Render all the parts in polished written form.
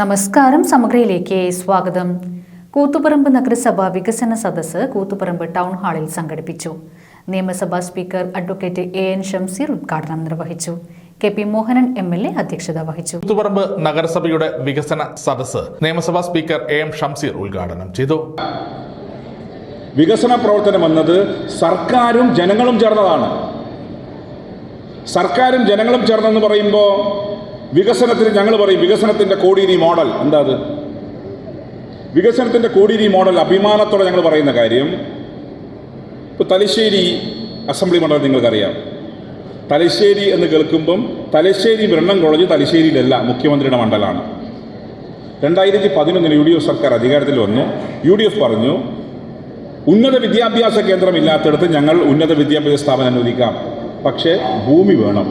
നമസ്കാരം. സമഗ്രയിലേക്ക് സ്വാഗതം. കൂത്തുപറമ്പ് നഗരസഭ വികസന സദസ്സ് കൂത്തുപറമ്പ് ടൗൺ ഹാളിൽ സംഘടിപ്പിച്ചു. നിയമസഭാ സ്പീക്കർ അഡ്വക്കേറ്റ് എൻ ഷംസീർ ഉദ്ഘാടനം നിർവഹിച്ചു. കെ പി മോഹനൻ MLA അധ്യക്ഷത വഹിച്ചു. കൂത്തുപറമ്പ് നഗരസഭയുടെ വികസന സദസ്സ് നിയമസഭാ സ്പീക്കർ എം ഷംസീർ ഉദ്ഘാടനം ചെയ്തു. വികസന പ്രവർത്തനം എന്നത് സർക്കാരും ജനങ്ങളും ചേർന്നതാണ്. സർക്കാരും ജനങ്ങളും ചേർന്നെന്ന് പറയുമ്പോൾ വികസനത്തിന് ഞങ്ങൾ പറയും വികസനത്തിൻ്റെ കോടിയേരി മോഡൽ. എന്താ അത്? വികസനത്തിൻ്റെ കോടിയേരി മോഡൽ അഭിമാനത്തോടെ ഞങ്ങൾ പറയുന്ന കാര്യം, ഇപ്പോൾ തലശ്ശേരി അസംബ്ലി മണ്ഡലം നിങ്ങൾക്കറിയാം. തലശ്ശേരി എന്ന് കേൾക്കുമ്പം തലശ്ശേരി ബ്രണ്ണൻ കോളേജ് തലശ്ശേരിയിലല്ല, മുഖ്യമന്ത്രിയുടെ മണ്ഡലമാണ്. 2011 UDF സർക്കാർ അധികാരത്തിൽ വന്നു. UDF പറഞ്ഞു ഉന്നത വിദ്യാഭ്യാസ കേന്ദ്രം ഇല്ലാത്തടത്ത് ഞങ്ങൾ ഉന്നത വിദ്യാഭ്യാസ സ്ഥാപനം അനുവദിക്കാം, പക്ഷേ ഭൂമി വേണം.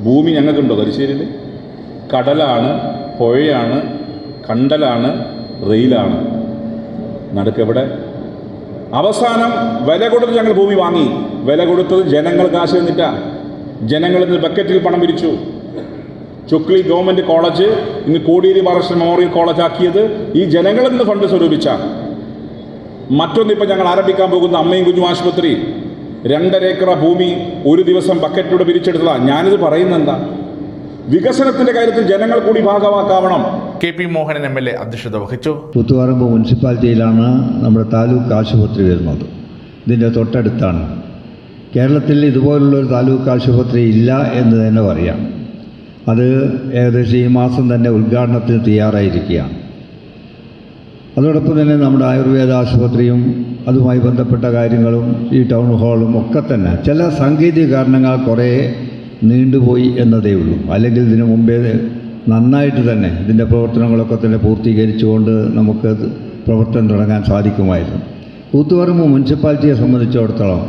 ഭൂമി ഞങ്ങൾക്കുണ്ടോ? തലശ്ശേരിയിൽ കടലാണ്, പുഴയാണ്, കണ്ടലാണ്, റെയിലാണ്. നടുക്കെവിടെ? അവസാനം വില കൊടുത്ത് ഞങ്ങൾ ഭൂമി വാങ്ങി. വില കൊടുത്തത് ജനങ്ങൾ കാശ് തന്നിട്ടാ. ജനങ്ങളിൽ നിന്ന് ബക്കറ്റിൽ പണം പിരിച്ചു. ചൊക്ലി ഗവൺമെൻറ് കോളേജ് ഇന്ന് കോടിയേരി ബാലകൃഷ്ണൻ മെമ്മോറിയൽ കോളേജ് ആക്കിയത് ഈ ജനങ്ങളിൽ നിന്ന് ഫണ്ട് സ്വരൂപിച്ചാണ്. മറ്റൊന്നിപ്പോൾ ഞങ്ങൾ ആരംഭിക്കാൻ പോകുന്ന അമ്മയും കുഞ്ഞും ആശുപത്രി 2.5 ഏക്കർ ഭൂമി ഒരു ദിവസം ബക്കറ്റിലൂടെ പിരിച്ചെടുത്തതാണ്. ഞാനിത് പറയുന്നത് എന്താ? വികസനത്തിന്റെ കാര്യത്തിൽ ജനങ്ങൾ കൂടി ഭാഗമാക്കാവണം. കെ പി മോഹനൻ MLA അധ്യക്ഷത വഹിച്ചു. കൂത്തുപറമ്പ് മുനിസിപ്പാലിറ്റിയിലാണ് നമ്മുടെ താലൂക്ക് ആശുപത്രി വരുന്നത്. ഇതിൻ്റെ തൊട്ടടുത്താണ്. കേരളത്തിൽ ഇതുപോലുള്ളൊരു താലൂക്ക് ആശുപത്രി ഇല്ല എന്ന് തന്നെ പറയാം. അത് ഏകദേശം ഈ മാസം തന്നെ ഉദ്ഘാടനത്തിന് തയ്യാറായിരിക്കുകയാണ്. അതോടൊപ്പം തന്നെ നമ്മുടെ ആയുർവേദ ആശുപത്രിയും അതുമായി ബന്ധപ്പെട്ട കാര്യങ്ങളും ഈ ടൗൺ ഹാളും ഒക്കെ തന്നെ ചില സാങ്കേതിക കാരണങ്ങൾ കുറേ നീണ്ടുപോയി എന്നതേ ഉള്ളൂ. അല്ലെങ്കിൽ ഇതിനു മുമ്പേ നന്നായിട്ട് തന്നെ ഇതിൻ്റെ പ്രവർത്തനങ്ങളൊക്കെ തന്നെ പൂർത്തീകരിച്ചുകൊണ്ട് നമുക്ക് പ്രവർത്തനം തുടങ്ങാൻ സാധിക്കുമായിരുന്നു. കൂത്തുപറമ്പ് മുനിസിപ്പാലിറ്റിയെ സംബന്ധിച്ചിടത്തോളം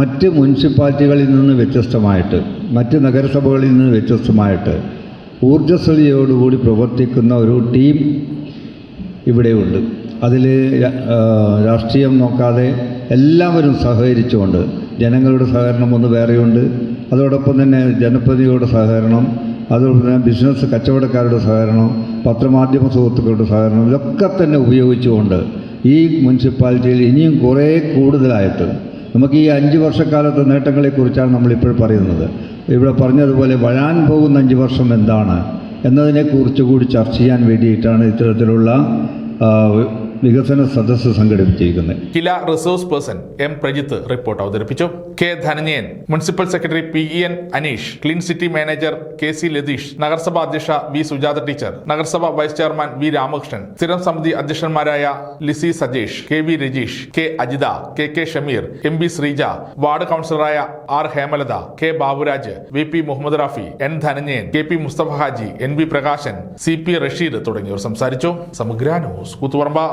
മറ്റ് മുനിസിപ്പാലിറ്റികളിൽ നിന്ന് വ്യത്യസ്തമായിട്ട്, മറ്റ് നഗരസഭകളിൽ നിന്ന് വ്യത്യസ്തമായിട്ട് ഊർജ്ജസ്വലതയോടുകൂടി പ്രവർത്തിക്കുന്ന ഒരു ടീം ഇവിടെയുണ്ട്. അതിൽ രാഷ്ട്രീയം നോക്കാതെ എല്ലാവരും സഹകരിച്ചുകൊണ്ട്, ജനങ്ങളുടെ സഹകരണം ഒന്ന് വേറെയുണ്ട്, അതോടൊപ്പം തന്നെ ജനപ്രതിനിധികളുടെ സഹകരണം, അതോടൊപ്പം തന്നെ ബിസിനസ് കച്ചവടക്കാരുടെ സഹകരണം, പത്രമാധ്യമ സുഹൃത്തുക്കളുടെ സഹകരണം, ഇതൊക്കെ തന്നെ ഉപയോഗിച്ചുകൊണ്ട് ഈ മുനിസിപ്പാലിറ്റിയിൽ ഇനിയും കുറേ കൂടുതലായിട്ട് നമുക്ക് ഈ 5 വർഷക്കാലത്തെ നേട്ടങ്ങളെക്കുറിച്ചാണ് നമ്മളിപ്പോൾ പറയുന്നത്. ഇവിടെ പറഞ്ഞതുപോലെ വരാൻ പോകുന്ന 5 വർഷം എന്താണ് എന്നതിനെക്കുറിച്ച് കൂടി ചർച്ച ചെയ്യാൻ വേണ്ടിയിട്ടാണ് ഇത്തരത്തിലുള്ള വികസന സദസ്സ് സംഘടിപ്പിച്ചിരിക്കുന്നത്. KILA resource person M Prajith report അവതരിപ്പിച്ചു. K Dhananjayan, municipal secretary PEN Aneesh, clean city manager KC Latheesh, നഗരസഭാ അധ്യക്ഷ V സുജാത ടീച്ചർ, നഗരസഭാ വൈസ് ചെയർമാൻ V രാമകൃഷ്ണൻ, സ്ഥിരം സമിതി അധ്യക്ഷന്മാരായ Lissy Sajesh, KV Rajeesh, K Ajitha, KK Shameer, MB Sreeja, ward കൗൺസിലറായ R Hemalatha, K Baburaj, VP Muhammad Rafi, N Dhananjayan, KP Musthafa Haji, NB Prakashan, CP Rasheed തുടങ്ങിയവർ സംസാരിച്ചു. സമഗ്ര ന്യൂസ്, കൂത്തുപറമ്പ്.